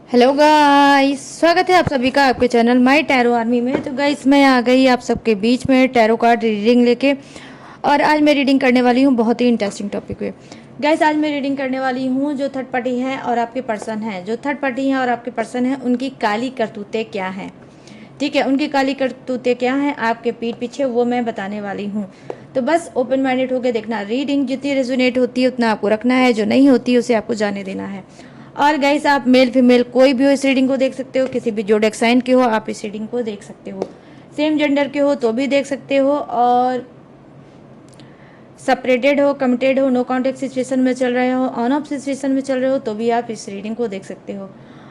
Hello guys, स्वागत है आप सभी का आपके चैनल माय टैरो आर्मी में। तो गाइस मैं आ गई आप सबके बीच में टैरो कार्ड रीडिंग लेके। और आज मैं रीडिंग करने वाली हूँ बहुत ही इंटरेस्टिंग टॉपिक पे। गाइस आज मैं रीडिंग करने वाली हूँ जो थर्ड पार्टी है और आपके पर्सन है, जो थर्ड पार्टी है और आपके पर्सन है, उनकी काली करतूतें क्या हैं। ठीक है, उनकी काली करतूतें क्या हैं आपके पीठ पीछे, वो मैं बताने वाली हूँ। तो बस ओपन माइंडेड होकर देखना, रीडिंग जितनी रेजोनेट होती है उतना आपको रखना है, जो नहीं होती है उसे आपको जाने देना है। और गाइस आप मेल फीमेल कोई भी हो इस रीडिंग को देख सकते हो, किसी भी जोडिएक साइन के हो आप इस रीडिंग को देख सकते हो, सेम जेंडर के हो तो भी देख सकते हो, और सेपरेटेड हो, कमिटेड हो, नो कॉन्टेक्ट सिचुएशन में चल रहे हो, ऑन ऑफ सिचुएशन में चल रहे हो तो भी आप इस रीडिंग को देख सकते हो।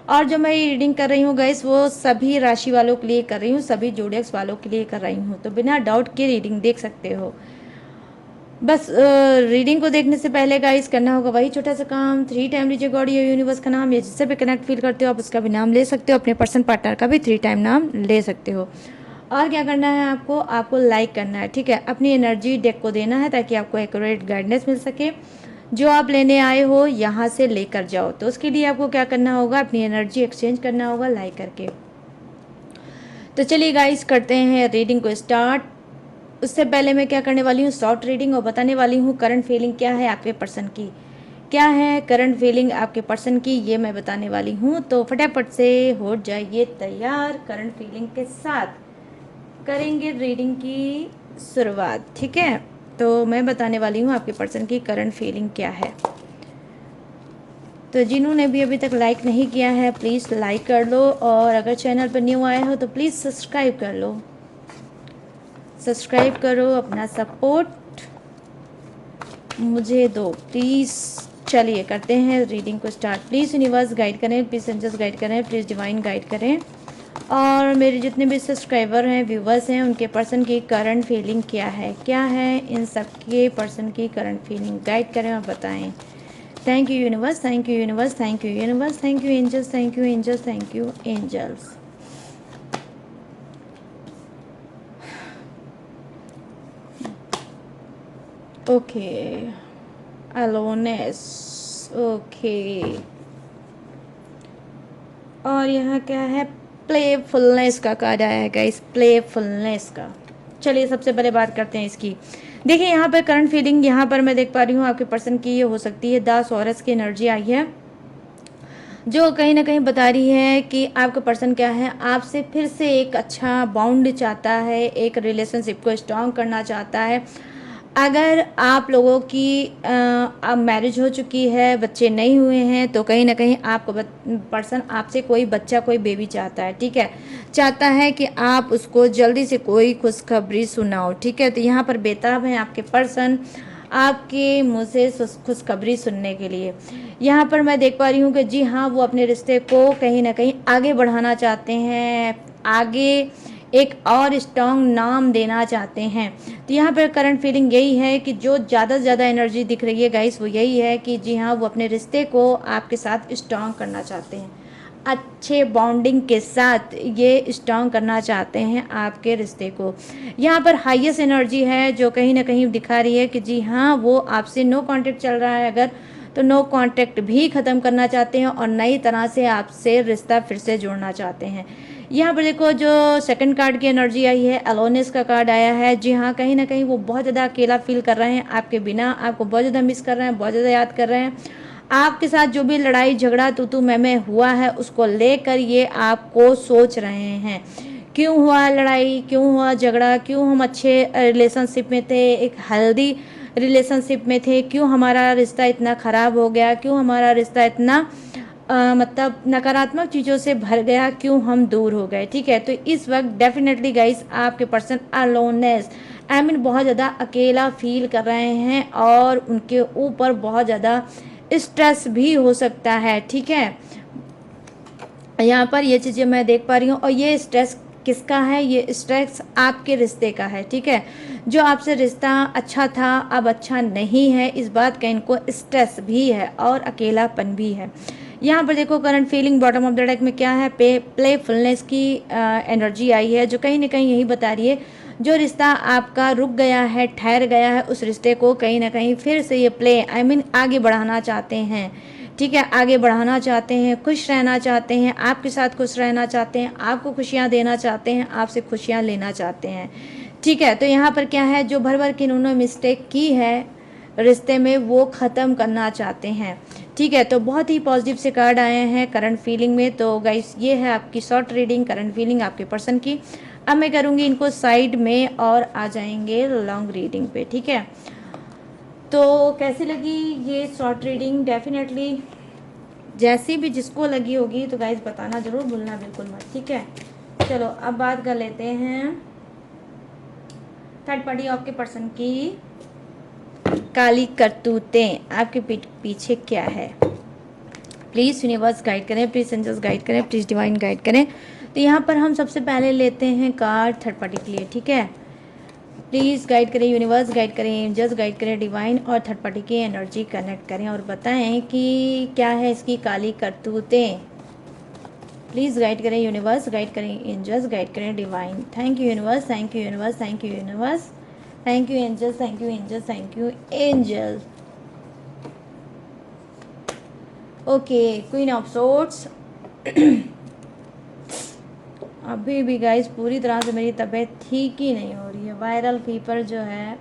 और जो मैं ये रीडिंग कर रही हूँ गाइस वो सभी राशि वालों के लिए कर रही हूँ, सभी जोडिएक्स वालों के लिए कर रही हूँ, तो बिना डाउट के रीडिंग देख सकते हो। बस रीडिंग को देखने से पहले गाइस करना होगा वही छोटा सा काम, 3 टाइम लीजिए गॉड या यूनिवर्स का नाम, या जिससे भी कनेक्ट फील करते हो आप उसका भी नाम ले सकते हो, अपने पर्सन पार्टनर का भी 3 टाइम नाम ले सकते हो। और क्या करना है आपको, आपको लाइक करना है, ठीक है, अपनी एनर्जी डेक को देना है ताकि आपको एक्यूरेट गाइडेंस मिल सके। जो आप लेने आए हो यहाँ से लेकर जाओ, तो उसके लिए आपको क्या करना होगा, अपनी एनर्जी एक्सचेंज करना होगा लाइक करके। तो चलिए गाइस करते हैं रीडिंग को स्टार्ट। उससे पहले मैं क्या करने वाली हूँ, शॉर्ट रीडिंग, और बताने वाली हूँ करंट फीलिंग क्या है आपके पर्सन की, क्या है करंट फीलिंग आपके पर्सन की, ये मैं बताने वाली हूँ। तो फटाफट से हो जाइए तैयार, करंट फीलिंग के साथ करेंगे रीडिंग की शुरुआत। ठीक है, तो मैं बताने वाली हूँ आपके पर्सन की करंट फीलिंग क्या है। तो जिन्होंने भी अभी तक लाइक नहीं किया है प्लीज़ लाइक कर लो, और अगर चैनल पर न्यू आए हो तो प्लीज़ सब्सक्राइब कर लो, सब्सक्राइब करो, अपना सपोर्ट मुझे दो प्लीज़। चलिए करते हैं रीडिंग को स्टार्ट। प्लीज़ यूनिवर्स गाइड करें, प्लीज़ एंजल्स गाइड करें, प्लीज़ डिवाइन गाइड करें। और मेरे जितने भी सब्सक्राइबर हैं, व्यूवर्स हैं, उनके पर्सन की करंट फीलिंग क्या है, क्या है इन सब के पर्सन की करंट फीलिंग, गाइड करें और बताएं। Thank you universe, thank you universe, thank you universe, thank you angels, thank you angels, thank you angels. Okay, aloneness, okay. और यहाँ क्या है, प्लेफुलनेस का कार्ड आया है गाइस, प्लेफुलनेस का। चलिए सबसे पहले बात करते हैं इसकी। देखिए यहाँ पर करंट फीलिंग, यहाँ पर मैं देख पा रही हूँ आपके पर्सन की ये हो सकती है 10 औरस की एनर्जी आई है, जो कहीं ना कहीं बता रही है कि आपका पर्सन क्या है, आपसे फिर से एक अच्छा बॉन्ड चाहता है, एक रिलेशनशिप को स्ट्रॉन्ग करना चाहता है। अगर आप लोगों की अब मैरिज हो चुकी है, बच्चे नहीं हुए हैं, तो कहीं ना कहीं आपको पर्सन आपसे कोई बच्चा, कोई बेबी चाहता है। ठीक है, चाहता है कि आप उसको जल्दी से कोई खुशखबरी सुनाओ। ठीक है, तो यहाँ पर बेताब है आपके पर्सन आपके मुंह से खुशखबरी सुनने के लिए। यहाँ पर मैं देख पा रही हूँ कि जी हाँ, वो अपने रिश्ते को कहीं ना कहीं आगे बढ़ाना चाहते हैं, आगे एक और स्ट्रॉन्ग नाम देना चाहते हैं। तो यहाँ पर करंट फीलिंग यही है कि जो ज़्यादा से ज़्यादा एनर्जी दिख रही है गाइस वो यही है कि जी हाँ, वो अपने रिश्ते को आपके साथ स्ट्रॉन्ग करना चाहते हैं, अच्छे बॉन्डिंग के साथ ये स्ट्रॉन्ग करना चाहते हैं आपके रिश्ते को। यहाँ पर हाईएस्ट एनर्जी है जो कहीं ना कहीं दिखा रही है कि जी हाँ, वो आपसे नो कांटेक्ट चल रहा है अगर, तो नो कांटेक्ट भी ख़त्म करना चाहते हैं और नई तरह से आपसे रिश्ता फिर से जोड़ना चाहते हैं। यहाँ पर देखो जो सेकंड कार्ड की एनर्जी आई है, अलोनेस का कार्ड आया है। जी हाँ, कहीं ना कहीं वो बहुत ज़्यादा अकेला फील कर रहे हैं आपके बिना, आपको बहुत ज़्यादा मिस कर रहे हैं, बहुत ज़्यादा याद कर रहे हैं। आपके साथ जो भी लड़ाई झगड़ा तू मैं हुआ है उसको लेकर ये आपको सोच रहे हैं, क्यों हुआ लड़ाई, क्यों हुआ झगड़ा, क्यों हम अच्छे रिलेशनशिप में थे, एक हेल्दी रिलेशनशिप में थे, क्यों हमारा रिश्ता इतना ख़राब हो गया, क्यों हमारा रिश्ता इतना मतलब नकारात्मक चीज़ों से भर गया, क्यों हम दूर हो गए। ठीक है, तो इस वक्त डेफिनेटली गाइस आपके पर्सन अलोननेस आई मीन बहुत ज़्यादा अकेला फील कर रहे हैं और उनके ऊपर बहुत ज़्यादा स्ट्रेस भी हो सकता है। ठीक है, यहाँ पर ये चीज़ें मैं देख पा रही हूँ, और ये स्ट्रेस किसका है, ये स्ट्रेस आपके रिश्ते का है। ठीक है, जो आपसे रिश्ता अच्छा था अब अच्छा नहीं है, इस बात का इनको स्ट्रेस भी है और अकेलापन भी है। यहाँ पर देखो current feeling bottom of the deck में क्या है, प्लेफुलनेस की एनर्जी आई है, जो कहीं ना कहीं यही बता रही है जो रिश्ता आपका रुक गया है, ठहर गया है, उस रिश्ते को कहीं ना कहीं फिर से ये प्ले आई मीन आगे बढ़ाना चाहते हैं। ठीक है, आगे बढ़ाना चाहते हैं, खुश रहना चाहते हैं, आपके साथ खुश रहना चाहते हैं, आपको खुशियाँ देना चाहते हैं, आपसे खुशियाँ लेना चाहते हैं। ठीक है, तो यहाँ पर क्या है, जो भर भर के इन्होंने मिस्टेक की है रिश्ते में वो ख़त्म करना चाहते हैं। ठीक है, तो बहुत ही पॉजिटिव से कार्ड आए हैं करंट फीलिंग में। तो गाइस ये है आपकी शॉर्ट रीडिंग करंट फीलिंग आपके पर्सन की। अब मैं करूँगी इनको साइड में और आ जाएंगे लॉन्ग रीडिंग पे। ठीक है, तो कैसी लगी ये शॉर्ट रीडिंग? डेफिनेटली जैसी भी जिसको लगी होगी तो गाइस बताना ज़रूर भूलना बिल्कुल मत। ठीक है, चलो अब बात कर लेते हैं थर्ड पार्टी आपके पर्सन की काली करतूतें, आपके पीछे क्या है। प्लीज़ यूनिवर्स गाइड करें, प्लीज़ एंजल्स गाइड करें, प्लीज़ डिवाइन गाइड करें। तो यहाँ पर हम सबसे पहले लेते हैं कार्ड थर्ड पार्टी के लिए। ठीक है, प्लीज़ गाइड करें, यूनिवर्स गाइड करें, एंजल्स गाइड करें, डिवाइन और थर्ड पार्टी की एनर्जी कनेक्ट करें और बताएं कि क्या है इसकी काली करतूतें। प्लीज़ गाइड करें, यूनिवर्स गाइड करें, एंजल्स गाइड करें, divine. Thank you universe, thank you universe, thank you universe, thank you angels, thank you angels, thank you angels. Okay, queen of swords. अभी भी गाइस पूरी तरह से मेरी तबीयत ठीक ही नहीं हो रही है। वायरल फीवर जो है,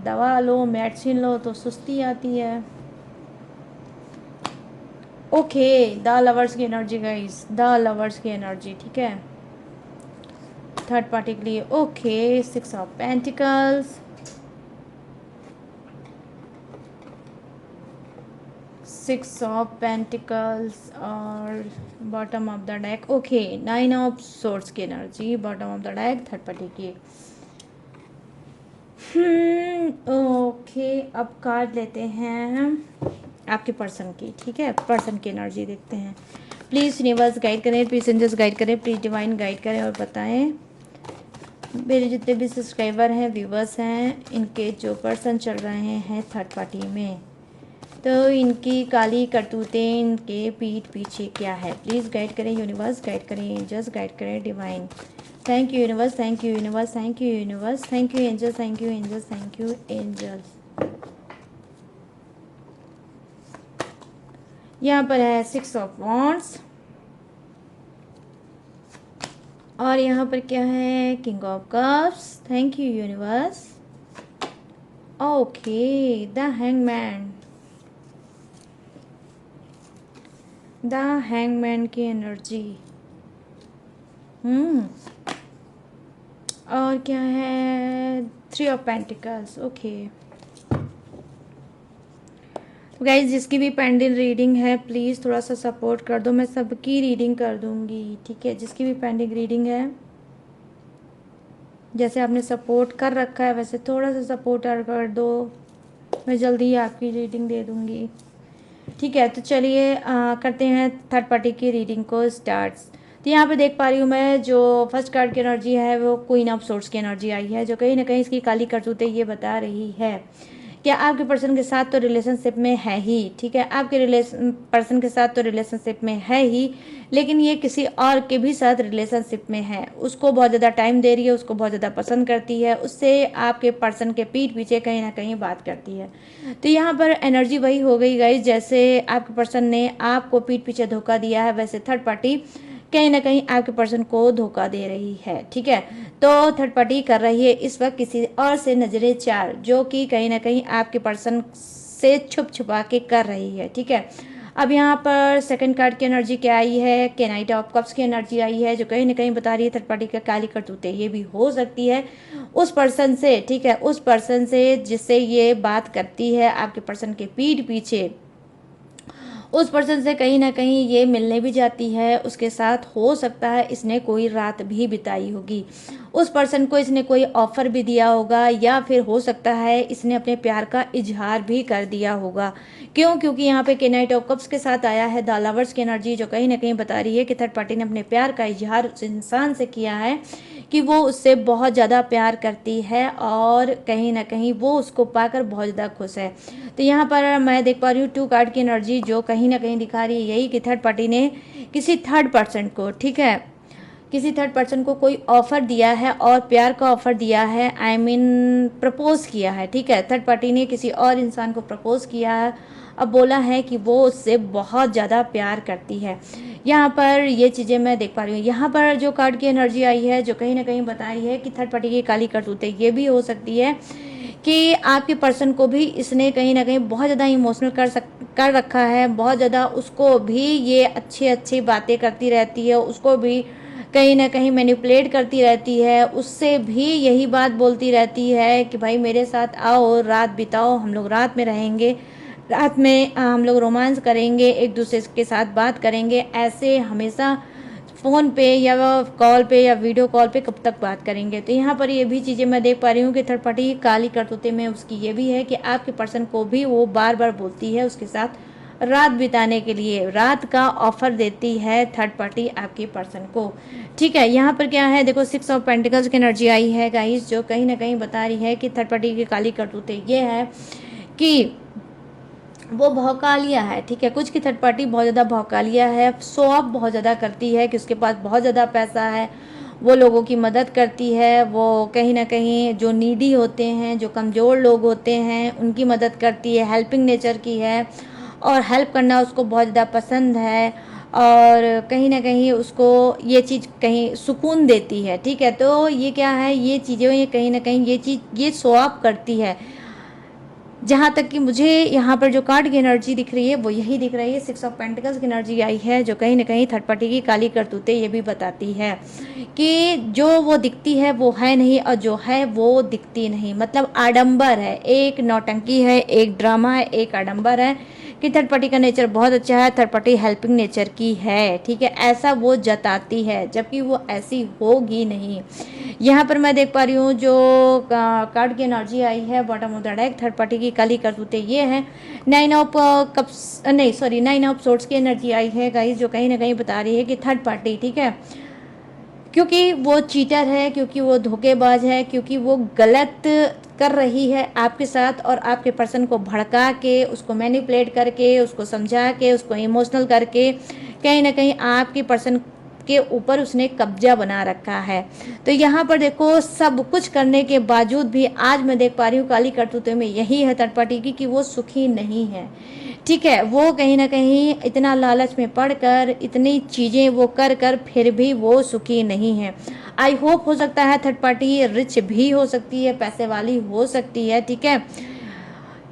दवा लो मेडिसिन लो तो सुस्ती आती है। ओके, द लवर्स की एनर्जी गाइस, द लवर्स की एनर्जी। ठीक है, थर्ड पार्टी के लिए। Okay, 6 of pentacles, 6 of pentacles और bottom of the deck. Okay, 9 of swords की energy, bottom of the deck third party की। ओके, अब कार्ड लेते हैं आपके पर्सन की। ठीक है, पर्सन की एनर्जी देखते हैं। प्लीज़ यूनिवर्स गाइड करें, प्लीज एंजल्स गाइड करें, प्लीज़ डिवाइन गाइड करें और बताएं मेरे जितने भी सब्सक्राइबर हैं, व्यूवर्स हैं, इनके जो पर्सन चल रहे हैं थर्ड पार्टी में, तो इनकी काली करतूतें, इनके पीठ पीछे क्या है। प्लीज़ गाइड करें, यूनिवर्स गाइड करें, एंजल्स गाइड करें, divine. Thank you universe, thank you universe, thank you universe, thank you angels, thank you angels, thank you angels. यहाँ पर है 6 ऑफ वॉन्ड्स और यहाँ पर क्या है, king of cups. Thank you universe. Okay, the hangman, the hangman की energy. और क्या है, 3 ऑफ पेंटिकल्स। ओके, तो गाइज जिसकी भी पेंडिंग रीडिंग है प्लीज़ थोड़ा सा सपोर्ट कर दो, मैं सबकी रीडिंग कर दूंगी। ठीक है, जिसकी भी पेंडिंग रीडिंग है, जैसे आपने सपोर्ट कर रखा है वैसे थोड़ा सा सपोर्ट कर दो, मैं जल्दी ही आपकी रीडिंग दे दूंगी। ठीक है, तो चलिए करते हैं थर्ड पार्टी की रीडिंग को स्टार्ट। तो यहाँ पे देख पा रही हूँ मैं, जो फर्स्ट कार्ड की एनर्जी है वो क्वीन ऑफ सोर्ड्स की एनर्जी आई है, जो कहीं ना कहीं इसकी काली करतूतें ये बता रही है क्या आपके पर्सन के साथ तो रिलेशनशिप में है ही। ठीक है, आपके पर्सन के साथ तो रिलेशनशिप में है ही, लेकिन ये किसी और के भी साथ रिलेशनशिप में है, उसको बहुत ज़्यादा टाइम दे रही है, उसको बहुत ज़्यादा पसंद करती है, उससे आपके पर्सन के पीठ पीछे कहीं ना कहीं बात करती है। तो यहाँ पर एनर्जी वही हो गई गाइस, जैसे आपके पर्सन ने आपको पीठ पीछे धोखा दिया है, वैसे थर्ड पार्टी कहीं ना कहीं आपके पर्सन को धोखा दे रही है। ठीक है, तो थर्ड पार्टी कर रही है इस वक्त किसी और से नजरे चार, जो कि कहीं ना कहीं आपके पर्सन से छुप छुपा के कर रही है। ठीक है, अब यहाँ पर सेकंड कार्ड की एनर्जी क्या आई है, के नाइट ऑफ कप्स की एनर्जी आई है, जो कहीं ना कहीं बता रही है थर्ड पार्टी का काली करतूतें ये भी हो सकती है उस पर्सन से। ठीक है, उस पर्सन से जिससे ये बात करती है आपके पर्सन के पीठ पीछे, उस पर्सन से कहीं ना कहीं ये मिलने भी जाती है, उसके साथ हो सकता है इसने कोई रात भी बिताई होगी, उस पर्सन को इसने कोई ऑफर भी दिया होगा, या फिर हो सकता है इसने अपने प्यार का इजहार भी कर दिया होगा। क्यों? क्योंकि यहाँ पे के नाइट ऑफ कप्स के साथ आया है द लवर्स की एनर्जी, जो कहीं ना कहीं बता रही है कि थर्ड पार्टी ने अपने प्यार का इजहार उस इंसान से किया है कि वो उससे बहुत ज़्यादा प्यार करती है और कहीं ना कहीं वो उसको पाकर बहुत ज़्यादा खुश है। तो यहाँ पर मैं देख पा रही हूँ 2 कार्ड की एनर्जी, जो कहीं ना कहीं दिखा रही है यही कि थर्ड पार्टी ने किसी थर्ड पर्सन को, ठीक है, किसी थर्ड पर्सन को कोई ऑफ़र दिया है और प्यार का ऑफ़र दिया है, आई मीन प्रपोज़ किया है, ठीक है। थर्ड पार्टी ने किसी और इंसान को प्रपोज़ किया है, अब बोला है कि वो उससे बहुत ज़्यादा प्यार करती है। यहाँ पर ये चीज़ें मैं देख पा रही हूँ। यहाँ पर जो कार्ड की एनर्जी आई है, जो कहीं ना कहीं बता रही है कि थर्ड पार्टी की काली करतूतें ये भी हो सकती है कि आपके पर्सन को भी इसने कहीं ना कहीं बहुत ज़्यादा इमोशनल कर रखा है, बहुत ज़्यादा उसको भी ये अच्छी अच्छी बातें करती रहती है, उसको भी कहीं ना कहीं मैनिपुलेट करती रहती है, उससे भी यही बात बोलती रहती है कि भाई मेरे साथ आओ, रात बिताओ, हम लोग रात में रहेंगे, रात में हम लोग रोमांस करेंगे, एक दूसरे के साथ बात करेंगे, ऐसे हमेशा फ़ोन पे या कॉल पे या वीडियो कॉल पे कब तक बात करेंगे। तो यहाँ पर ये भी चीज़ें मैं देख पा रही हूँ कि थर्ड पार्टी की काली करतूतें में उसकी ये भी है कि आपके पर्सन को भी वो बार बार बोलती है उसके साथ रात बिताने के लिए, रात का ऑफर देती है थर्ड पार्टी आपके पर्सन को, ठीक है। यहाँ पर क्या है, देखो 6 ऑफ पेंटिकल्स की एनर्जी आई है गाइस, जो कहीं ना कहीं बता रही है कि थर्ड पार्टी की काली करतूतें ये है कि वो भौकालिया है, ठीक है। कुछ की थर्ड पार्टी बहुत ज़्यादा भौकालिया है, शो ऑफ बहुत ज़्यादा करती है कि उसके पास बहुत ज़्यादा पैसा है, वो लोगों की मदद करती है, वो कहीं ना कहीं जो नीडी होते हैं, जो कमज़ोर लोग होते हैं उनकी मदद करती है, हेल्पिंग नेचर की है और हेल्प करना उसको बहुत ज़्यादा पसंद है और कहीं ना कहीं उसको ये चीज़ कहीं सुकून देती है, ठीक है। तो ये क्या है, ये चीज़ें ये कहीं ना कहीं ये चीज़ ये शो ऑफ करती है। जहाँ तक कि मुझे यहाँ पर जो कार्ड की एनर्जी दिख रही है वो यही दिख रही है, 6 ऑफ पेंटिकल्स की एनर्जी आई है, जो कहीं ना कहीं थर्ड पार्टी की काली करतूतें ये भी बताती है कि जो वो दिखती है वो है नहीं और जो है वो दिखती नहीं, मतलब आडंबर है, एक नौटंकी है, एक ड्रामा है, एक आडंबर है कि थर्ड पार्टी का नेचर बहुत अच्छा है, थर्ड पार्टी हेल्पिंग नेचर की है, ठीक है, ऐसा वो जताती है, जबकि वो ऐसी होगी नहीं। यहाँ पर मैं देख पा रही हूँ जो कार्ड की एनर्जी आई है bottom of the deck, third party की काली करतूतें ये है, 9 ऑफ कप्स नहीं सॉरी 9 ऑफ सोर्ट्स की एनर्जी आई है गाइस, जो कहीं ना कहीं बता रही है कि थर्ड पार्टी, ठीक है, क्योंकि वो चीटर है, क्योंकि वो धोखेबाज है, क्योंकि वो गलत कर रही है आपके साथ और आपके पर्सन को भड़का के, उसको मैनिपुलेट करके, उसको समझा के, उसको इमोशनल करके कहीं ना कहीं आपके पर्सन के ऊपर उसने कब्जा बना रखा है। तो यहाँ पर देखो सब कुछ करने के बावजूद भी आज मैं देख पा रही हूँ काली करतूतों में यही है थर्ड पार्टी की कि वो सुखी नहीं है, ठीक है। वो कहीं ना कहीं इतना लालच में पड़कर इतनी चीज़ें वो कर कर फिर भी वो सुखी नहीं है। आई होप हो सकता है थर्ड पार्टी रिच भी हो सकती है, पैसे वाली हो सकती है, ठीक है,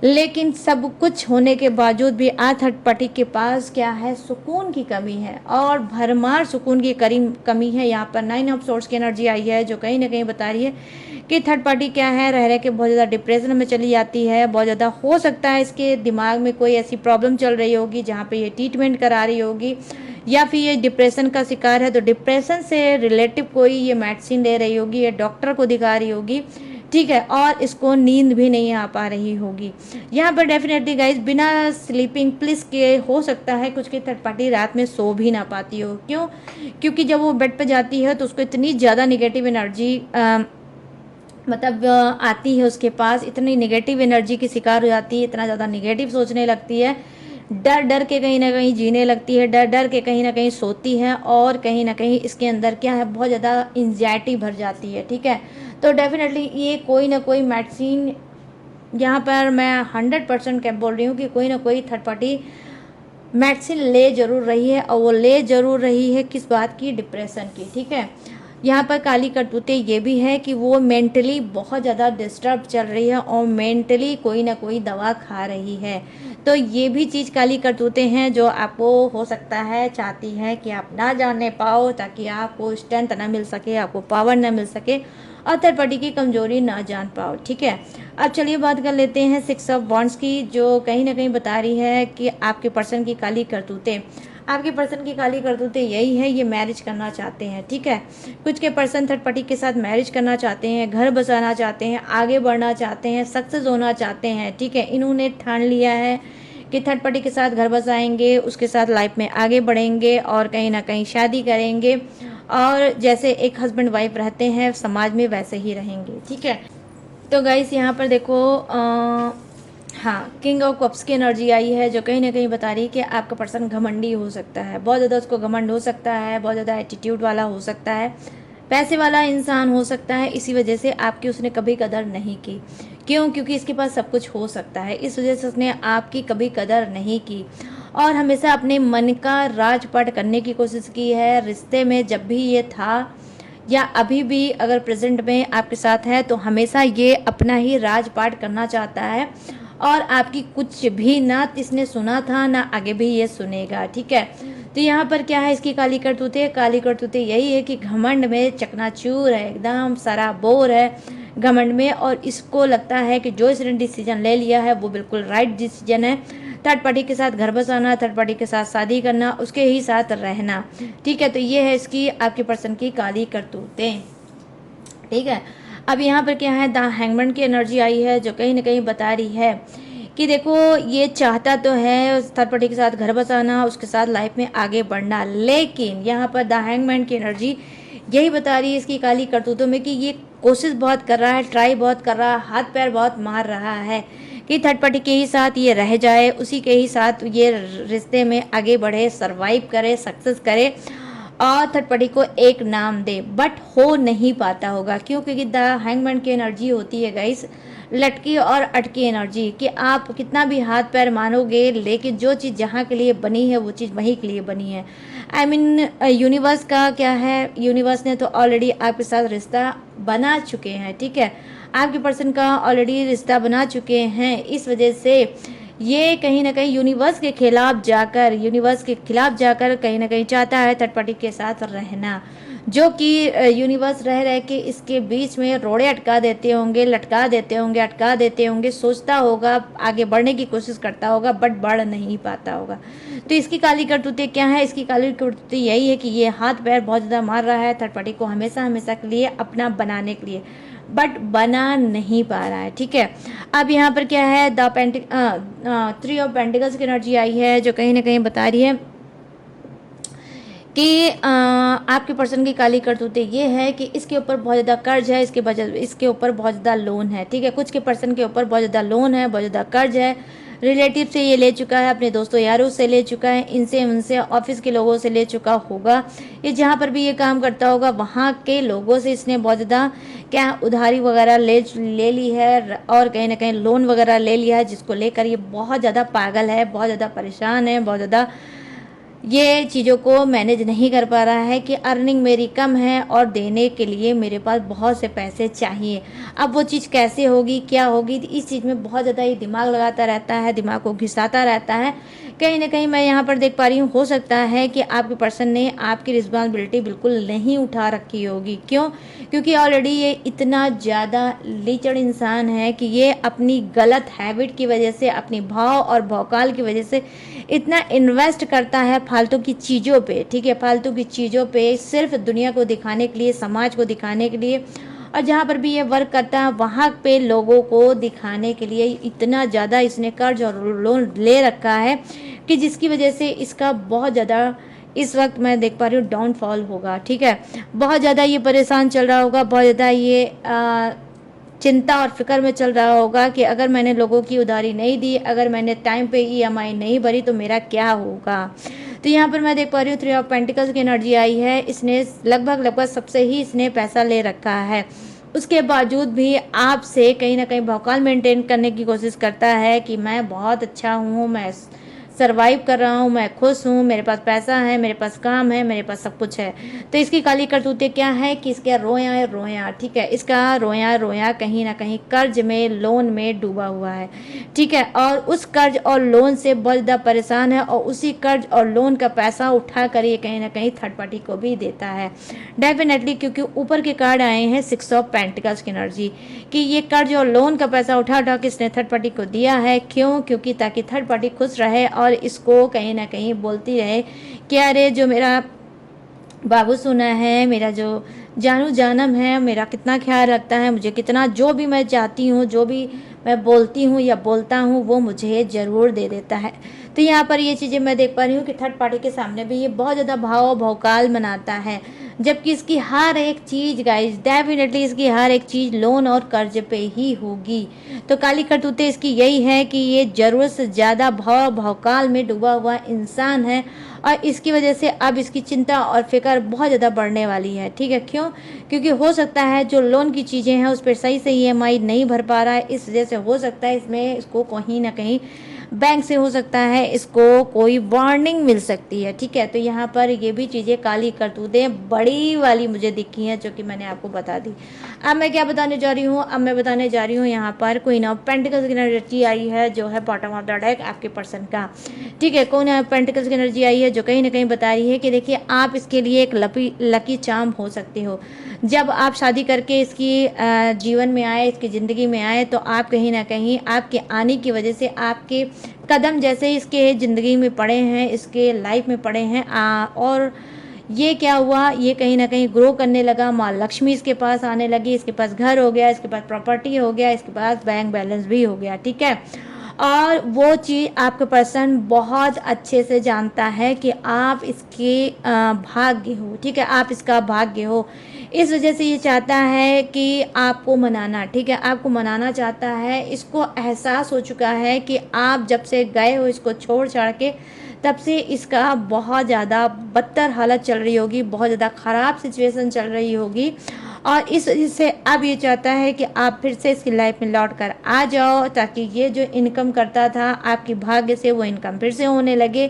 लेकिन सब कुछ होने के बावजूद भी आज थर्ड पार्टी के पास क्या है, सुकून की कमी है और भरमार सुकून की कमी है। यहाँ पर 9 ऑफ सोर्ट्स की एनर्जी आई है, जो कहीं ना कहीं बता रही है कि थर्ड पार्टी क्या है, रह रह के बहुत ज़्यादा डिप्रेशन में चली जाती है, बहुत ज़्यादा हो सकता है इसके दिमाग में कोई ऐसी प्रॉब्लम चल रही होगी जहाँ पे ये ट्रीटमेंट करा रही होगी, या फिर ये डिप्रेशन का शिकार है तो डिप्रेशन से रिलेटिव कोई ये मेडिसिन ले रही होगी, ये डॉक्टर को दिखा रही होगी, ठीक है, और इसको नींद भी नहीं आ पा रही होगी। यहाँ पर डेफिनेटली गाइज बिना स्लीपिंग प्लीज के हो सकता है कुछ की थर्ड पार्टी रात में सो भी ना पाती हो, क्यों, क्योंकि जब वो बेड पे जाती है तो उसको इतनी ज़्यादा निगेटिव एनर्जी मतलब आती है, उसके पास इतनी नेगेटिव एनर्जी की शिकार हो जाती है, इतना ज़्यादा नेगेटिव सोचने लगती है, डर डर के कहीं ना कहीं जीने लगती है, डर डर के कहीं ना कहीं सोती है और कहीं ना कहीं इसके अंदर क्या है, बहुत ज़्यादा एंजाइटी भर जाती है, ठीक है। तो डेफिनेटली ये कोई ना कोई मेडिसिन, यहाँ पर मैं 100% क्या बोल रही हूँ कि कोई ना कोई थर्ड पार्टी मेडिसिन ले जरूर रही है और वो ले जरूर रही है किस बात की, डिप्रेशन की, ठीक है। यहाँ पर काली करतूतें ये भी है कि वो मेंटली बहुत ज़्यादा डिस्टर्ब चल रही है और मेंटली कोई ना कोई दवा खा रही है। तो ये भी चीज़ काली करतूतें हैं जो आपको हो सकता है चाहती है कि आप ना जानने पाओ, ताकि आपको स्ट्रेंथ ना मिल सके, आपको पावर ना मिल सके और थर्ड पार्टी की कमजोरी ना जान पाओ, ठीक है। अब चलिए बात कर लेते हैं 6 ऑफ वॉन्ड्स की, जो कहीं ना कहीं बता रही है कि आपके पर्सन की काली करतूतें, आपके पर्सन की काली करतूतें यही है, ये मैरिज करना चाहते हैं, ठीक है। कुछ के पर्सन थर्ड पार्टी के साथ मैरिज करना चाहते हैं, घर बसाना चाहते हैं, आगे बढ़ना चाहते हैं, सक्सेस होना चाहते हैं, ठीक है। इन्होंने ठान लिया है कि थर्ड पार्टी के साथ घर बसाएंगे, उसके साथ लाइफ में आगे बढ़ेंगे और कहीं ना कहीं शादी करेंगे और जैसे एक हस्बैंड वाइफ रहते हैं समाज में वैसे ही रहेंगे, ठीक है। तो गाइस यहाँ पर देखो हाँ, किंग ऑफ कप्स की एनर्जी आई है जो कहीं ना कहीं बता रही है कि आपका पर्सन घमंडी हो सकता है, बहुत ज़्यादा उसको घमंड हो सकता है, बहुत ज़्यादा एटीट्यूड वाला हो सकता है, पैसे वाला इंसान हो सकता है। इसी वजह से आपकी उसने कभी कदर नहीं की। क्यों? क्योंकि इसके पास सब कुछ हो सकता है, इस वजह से उसने आपकी कभी कदर नहीं की और हमेशा अपने मन का राजपाट करने की कोशिश की है। रिश्ते में जब भी ये था या अभी भी अगर प्रेजेंट में आपके साथ है तो हमेशा ये अपना ही राजपाट करना चाहता है और आपकी कुछ भी ना इसने सुना था ना आगे भी ये सुनेगा। ठीक है, तो यहाँ पर क्या है इसकी काली करतूतें यही है कि घमंड में चकनाचूर है, एकदम सारा बोर है घमंड में और इसको लगता है कि जो इसने डिसीजन ले लिया है वो बिल्कुल राइट डिसीजन है। थर्ड पार्टी के साथ घर बसाना, थर्ड पार्टी के साथ शादी करना, उसके ही साथ रहना। ठीक है, तो ये है इसकी आपके पर्सन की काली करतूतें। ठीक है, अब यहाँ पर क्या है, द हैंगमैन की एनर्जी आई है जो कहीं ना कहीं बता रही है कि देखो ये चाहता तो है थर्ड पार्टी के साथ घर बसाना, उसके साथ लाइफ में आगे बढ़ना, लेकिन यहाँ पर द हैंगमैन की एनर्जी यही बता रही है इसकी काली करतूतों में कि ये कोशिश बहुत कर रहा है, ट्राई बहुत कर रहा है, हाथ पैर बहुत मार रहा है कि थर्ड पार्टी के ही साथ ये रह जाए, उसी के ही साथ ये रिश्ते में आगे बढ़े, सरवाइव करे, सक्सेस करे और थर्ड पार्टी को एक नाम दे, बट हो नहीं पाता होगा। क्यों? क्योंकि द हैंगमैन की एनर्जी होती है गाइस लटकी और अटकी एनर्जी कि आप कितना भी हाथ पैर मानोगे लेकिन जो चीज़ जहाँ के लिए बनी है वो चीज़ वहीं के लिए बनी है। आई मीन यूनिवर्स का क्या है, यूनिवर्स ने तो ऑलरेडी आपके साथ रिश्ता बना चुके हैं। ठीक है, आपके पर्सन का ऑलरेडी रिश्ता बना चुके हैं, इस वजह से ये कहीं ना कहीं यूनिवर्स के खिलाफ जाकर कहीं ना कहीं चाहता है थर्ड पार्टी के साथ रहना, जो कि यूनिवर्स रह रह के इसके बीच में रोड़े अटका देते होंगे, अटका देते होंगे, सोचता होगा, आगे बढ़ने की कोशिश करता होगा बट बढ़ नहीं पाता होगा। तो इसकी काली करतूतें क्या है? इसकी काली करतूतें यही है कि ये हाथ पैर बहुत ज़्यादा मार रहा है थर्ड पार्टी को हमेशा के लिए अपना बनाने के लिए, बट बना नहीं पा रहा है। ठीक है, अब यहाँ पर क्या है, द थ्री ऑफ पेंटिकल्स की एनर्जी आई है जो कहीं ना कहीं बता रही है कि आपके पर्सन की काली करतूतें ये है कि इसके ऊपर बहुत ज़्यादा कर्ज है, इसके ऊपर बहुत ज़्यादा लोन है। ठीक है, कुछ के पर्सन के ऊपर बहुत ज़्यादा लोन है, बहुत ज़्यादा कर्ज है, रिलेटिव से ये ले चुका है, अपने दोस्तों यारों से ले चुका है, इनसे उनसे ऑफिस के लोगों से ले चुका होगा, ये जहाँ पर भी ये काम करता होगा वहाँ के लोगों से इसने बहुत ज़्यादा क्या उधारी वगैरह ले ली है और कहीं ना कहीं लोन वगैरह ले लिया है, जिसको लेकर ये बहुत ज़्यादा पागल है, बहुत ज़्यादा परेशान है, बहुत ज़्यादा ये चीज़ों को मैनेज नहीं कर पा रहा है कि अर्निंग मेरी कम है और देने के लिए मेरे पास बहुत से पैसे चाहिए। अब वो चीज़ कैसे होगी, क्या होगी, इस चीज़ में बहुत ज़्यादा ये दिमाग लगाता रहता है, दिमाग को घिसाता रहता है। कहीं ना कहीं मैं यहाँ पर देख पा रही हूँ, हो सकता है कि आपके पर्सन ने आपकी रिस्पॉन्सिबिलिटी बिल्कुल नहीं उठा रखी होगी। क्यों? क्योंकि ऑलरेडी ये इतना ज़्यादा लीचड़ इंसान है कि ये अपनी गलत हैबिट की वजह से, अपनी भाव और भौकाल की वजह से इतना इन्वेस्ट करता है फालतू की चीज़ों पे। ठीक है, फालतू की चीज़ों पे सिर्फ दुनिया को दिखाने के लिए, समाज को दिखाने के लिए, और जहाँ पर भी ये वर्क करता है वहाँ पे लोगों को दिखाने के लिए इतना ज़्यादा इसने कर्ज और लोन ले रखा है कि जिसकी वजह से इसका बहुत ज़्यादा इस वक्त मैं देख पा रही हूँ डाउनफॉल होगा। ठीक है, बहुत ज़्यादा ये परेशान चल रहा होगा, बहुत ज़्यादा ये चिंता और फिक्र में चल रहा होगा कि अगर मैंने लोगों की उधारी नहीं दी, अगर मैंने टाइम पे ईएमआई नहीं भरी तो मेरा क्या होगा। तो यहाँ पर मैं देख पा रही हूँ थ्री ऑफ पेंटिकल्स की एनर्जी आई है, इसने लगभग सबसे ही इसने पैसा ले रखा है, उसके बावजूद भी आपसे कहीं ना कहीं भौकाल मेंटेन करने की कोशिश करता है कि मैं बहुत अच्छा हूँ, मैं सरवाइव कर रहा हूँ, मैं खुश हूँ, मेरे पास पैसा है, मेरे पास काम है, मेरे पास सब कुछ है। तो इसकी काली करतूतें क्या है कि इसका रोया। ठीक है, इसका रोया कहीं ना कहीं कर्ज में, लोन में डूबा हुआ है। ठीक है, और उस कर्ज और लोन से बहुत ज़्यादा परेशान है और उसी कर्ज और लोन का पैसा उठा कर ये कहीं ना कहीं थर्ड पार्टी को भी देता है डेफिनेटली, क्योंकि ऊपर के कार्ड आए हैं सिक्स ऑफ पेंटिकल्स की एनर्जी कि ये कर्ज और लोन का पैसा उठा के इसने थर्ड पार्टी को दिया है। क्यों? क्योंकि ताकि थर्ड पार्टी खुश रहे और इसको कहीं ना कहीं बोलती रहे कि अरे जो मेरा बाबू सुना है, मेरा जो जानू जानम है, मेरा कितना ख्याल रखता है, मुझे कितना, जो भी मैं चाहती हूँ, जो भी मैं बोलती हूँ या बोलता हूँ वो मुझे ज़रूर दे देता है। तो यहाँ पर ये चीज़ें मैं देख पा रही हूँ कि थर्ड पार्टी के सामने भी ये बहुत ज़्यादा भाव भौकाल मनाता है, जबकि इसकी हर एक चीज़ गाइस, डेफिनेटली इसकी हर एक चीज़ लोन और कर्ज पे ही होगी। तो काली करतूतें इसकी यही है कि ये ज़रूरत से ज़्यादा भवकाल में डूबा हुआ इंसान है, और इसकी वजह से अब इसकी चिंता और फिक्र बहुत ज़्यादा बढ़ने वाली है। ठीक है, क्यों? क्योंकि हो सकता है जो लोन की चीज़ें हैं उस पर सही से EMI नहीं भर पा रहा है, इस वजह से हो सकता है इसमें इसको कहीं ना कहीं बैंक से हो सकता है इसको कोई वार्निंग मिल सकती है। ठीक है, तो यहाँ पर ये भी चीज़ें काली करतूतें बड़ी वाली मुझे दिखी हैं, जो कि मैंने आपको बता दी। अब मैं क्या बताने जा रही हूँ? अब मैं बताने जा रही हूँ यहाँ पर क्वीन ऑफ पेंटिकल्स की एनर्जी आई है, जो है बॉटम ऑफ द डेक आपके पर्सन का। ठीक है, क्वीन ऑफ पेंटिकल्स की एनर्जी आई है, जो कहीं ना कहीं बता रही है कि देखिए आप इसके लिए एक लकी चार्म हो सकते हो। जब आप शादी करके इसकी जीवन में आए, इसकी ज़िंदगी में आए, तो आप कहीं ना कहीं आपके आने की वजह से आपके कदम जैसे इसके ज़िंदगी में पड़े हैं, इसके लाइफ में पड़े हैं, और ये क्या हुआ, ये कहीं ना कहीं ग्रो करने लगा। माँ लक्ष्मी इसके पास आने लगी, इसके पास घर हो गया, इसके पास प्रॉपर्टी हो गया, इसके पास बैंक बैलेंस भी हो गया। ठीक है, और वो चीज़ आपका पर्सन बहुत अच्छे से जानता है कि आप इसके भाग्य हो। ठीक है, आप इसका भाग्य हो, इस वजह से ये चाहता है कि आपको मनाना। ठीक है, आपको मनाना चाहता है। इसको एहसास हो चुका है कि आप जब से गए हो इसको छोड़ छाड़ के, तब से इसका बहुत ज़्यादा बदतर हालत चल रही होगी, बहुत ज़्यादा ख़राब सिचुएशन चल रही होगी, और इस वजह से अब ये चाहता है कि आप फिर से इसकी लाइफ में लौट कर आ जाओ, ताकि ये जो इनकम करता था आपकी भाग्य से, वो इनकम फिर से होने लगे।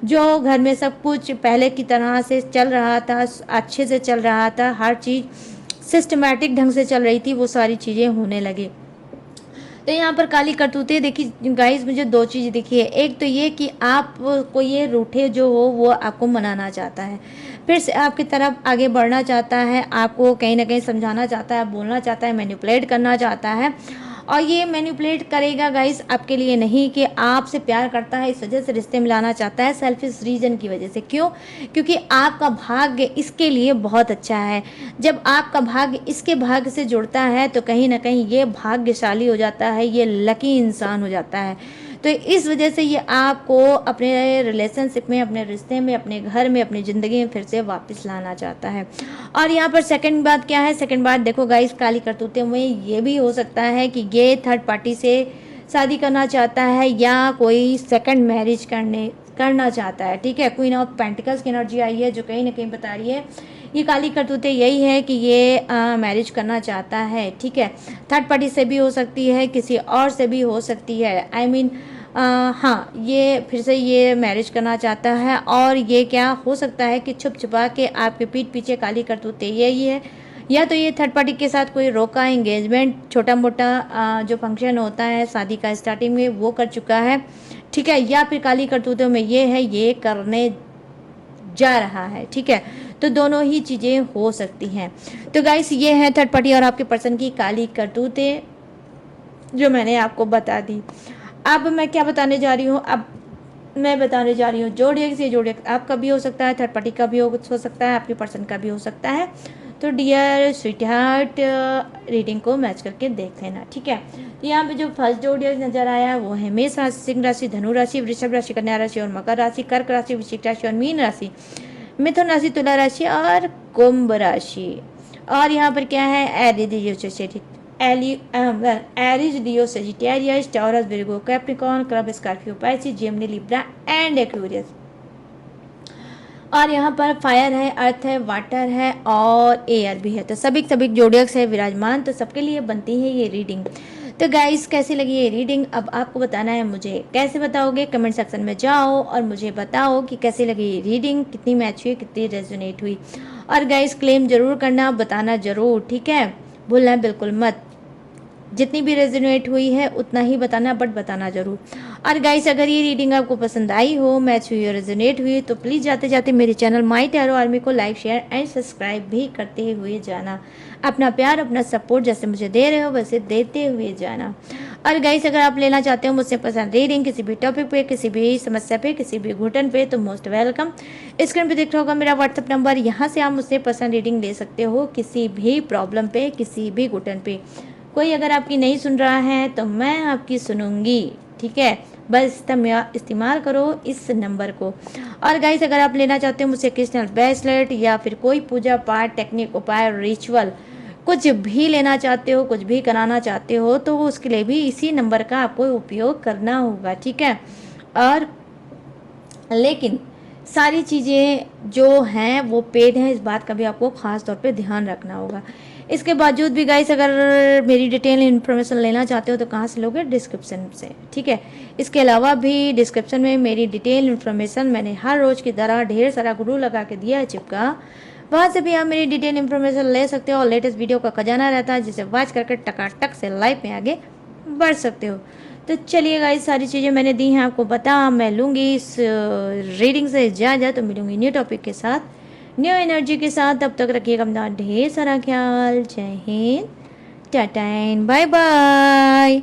जो घर में सब कुछ पहले की तरह से चल रहा था, अच्छे से चल रहा था, हर चीज़ सिस्टमैटिक ढंग से चल रही थी, वो सारी चीज़ें होने लगी। तो यहाँ पर काली करतूतें देखी गाइस, मुझे दो चीज़ दिखी है। एक तो ये कि आप को ये रूठे जो हो वो आपको मनाना चाहता है, फिर से आपकी तरफ आगे बढ़ना चाहता है, आपको कहीं ना कहीं समझाना चाहता है, बोलना चाहता है, मैनिपुलेट करना चाहता है। और ये मैनिपुलेट करेगा गाइस आपके लिए नहीं, कि आपसे प्यार करता है, इस वजह से रिश्ते में लाना चाहता है, सेल्फिश रीजन की वजह से। क्यों? क्योंकि आपका भाग्य इसके लिए बहुत अच्छा है। जब आपका भाग्य इसके भाग्य से जुड़ता है तो कहीं ना कहीं ये भाग्यशाली हो जाता है, ये लकी इंसान हो जाता है। तो इस वजह से ये आपको अपने रिलेशनशिप में, अपने रिश्ते में, अपने घर में, अपनी ज़िंदगी में फिर से वापस लाना चाहता है। और यहाँ पर सेकंड बात क्या है? सेकंड बात देखो गाइस, काली करतूतें में ये भी हो सकता है कि ये थर्ड पार्टी से शादी करना चाहता है, या कोई सेकंड मैरिज करना चाहता है। ठीक है, क्वीन ऑफ पेंटिकल्स की एनर्जी आई है, जो कहीं ना कहीं बता रही है ये काली करतूतें यही है कि ये मैरिज करना चाहता है। ठीक है, थर्ड पार्टी से भी हो सकती है, किसी और से भी हो सकती है। आई मीन हाँ, ये फिर से ये मैरिज करना चाहता है, और ये क्या हो सकता है कि छुप छुपा के आपके पीठ पीछे काली करतूतें यही है, या तो ये थर्ड पार्टी के साथ कोई रोका एंगेजमेंट, छोटा मोटा जो फंक्शन होता है शादी का स्टार्टिंग में, वो कर चुका है। ठीक है, या फिर काली करतूतों में ये है ये करने जा रहा है। ठीक है, तो दोनों ही चीज़ें हो सकती हैं। तो गाइस ये है थर्ड पार्टी और आपके पर्सन की काली करतूतें, जो मैंने आपको बता दी। अब मैं क्या बताने जा रही हूँ? अब मैं बताने जा रही हूँ जोडिएक्स। ये जोडिएक्स आपका भी हो सकता है, थर्ड पार्टी का भी हो सकता है, आपके पर्सन का भी हो सकता है। तो डियर स्वीट हार्ट, रीडिंग को मैच करके देख लेना। ठीक है, तो यहाँ पे जो फर्स्ट जोडिएक्स नजर आया वो है मेष राशि, सिंह राशि, धनु राशि, वृषभ राशि, कन्या राशि और मकर राशि, कर्क राशि, वृश्चिक राशि और मीन राशि, मिथुन राशि, तुला राशि और कुंभ राशि। और यहाँ पर क्या है? Aries, Leo, Sagittarius, Taurus, Virgo, Capricorn, crab, Scorpio, Pisces, Gemini, Libra and Aquarius. और यहाँ पर फायर है, अर्थ है, वाटर है और एयर भी है। तो सभी जोडियक्स है विराजमान, तो सबके लिए बनती है ये रीडिंग। तो गाइस कैसी लगी ये रीडिंग? अब आपको बताना है मुझे। कैसे बताओगे? कमेंट सेक्शन में जाओ और मुझे बताओ कि कैसी लगी ये रीडिंग, कितनी मैच हुई, कितनी रेजोनेट हुई। और गाइस क्लेम जरूर करना, बताना जरूर। ठीक है, भूलना बिल्कुल मत। जितनी भी रेजोनेट हुई है उतना ही बताना, बट बताना जरूर। और गाइस अगर ये रीडिंग आपको पसंद आई हो, मैच हुई और रेजोनेट हुई, तो प्लीज़ जाते जाते मेरे चैनल माई टैरो आर्मी को लाइक, शेयर एंड सब्सक्राइब भी करते हुए जाना। अपना प्यार, अपना सपोर्ट जैसे मुझे दे रहे हो वैसे देते हुए जाना। और गाइस अगर आप लेना चाहते हो मुझसे पसंद रीडिंग किसी भी टॉपिक पे, किसी भी समस्या पे, किसी भी घुटन पे, तो मोस्ट वेलकम। स्क्रीन पे दिख रहा होगा मेरा व्हाट्सअप नंबर, यहाँ से आप मुझसे पसंद रीडिंग ले सकते हो, किसी भी प्रॉब्लम पे, किसी भी घुटन पे। कोई अगर आपकी नहीं सुन रहा है तो मैं आपकी सुनूंगी। ठीक है, बस इस्तेमाल करो इस नंबर को। और गाइस अगर आप लेना चाहते हो मुझसे क्रिस्टल ब्रेसलेट या फिर कोई पूजा पाठ टेक्निक उपाय रिचुअल कुछ भी लेना चाहते हो, कुछ भी कराना चाहते हो, तो उसके लिए भी इसी नंबर का आपको उपयोग करना होगा, ठीक है। और लेकिन सारी चीज़ें जो हैं वो पेड हैं, इस बात का भी आपको ख़ास तौर पे ध्यान रखना होगा। इसके बावजूद भी गाइस अगर मेरी डिटेल इन्फॉर्मेशन लेना चाहते हो तो कहाँ से लोगे, डिस्क्रिप्शन से, ठीक है। इसके अलावा भी डिस्क्रिप्शन में मेरी डिटेल इन्फॉर्मेशन मैंने हर रोज़ की तरह ढेर सारा ग्लू लगा के दिया है चिपका, वहाँ से भी आप मेरी डिटेल इन्फॉर्मेशन ले सकते हो और लेटेस्ट वीडियो का खजाना रहता है जिसे वॉच करके टकाटक से लाइफ में आगे बढ़ सकते हो। तो चलिए गाइस सारी चीज़ें मैंने दी हैं आपको बता, मैं लूँगी इस रीडिंग से इजाज़त, तो मिलूँगी न्यू टॉपिक के साथ, न्यू एनर्जी के साथ। तब तक रखिएगा अपना ढेर सारा ख्याल। जय हिंद, टाटा एंड बाय बाय।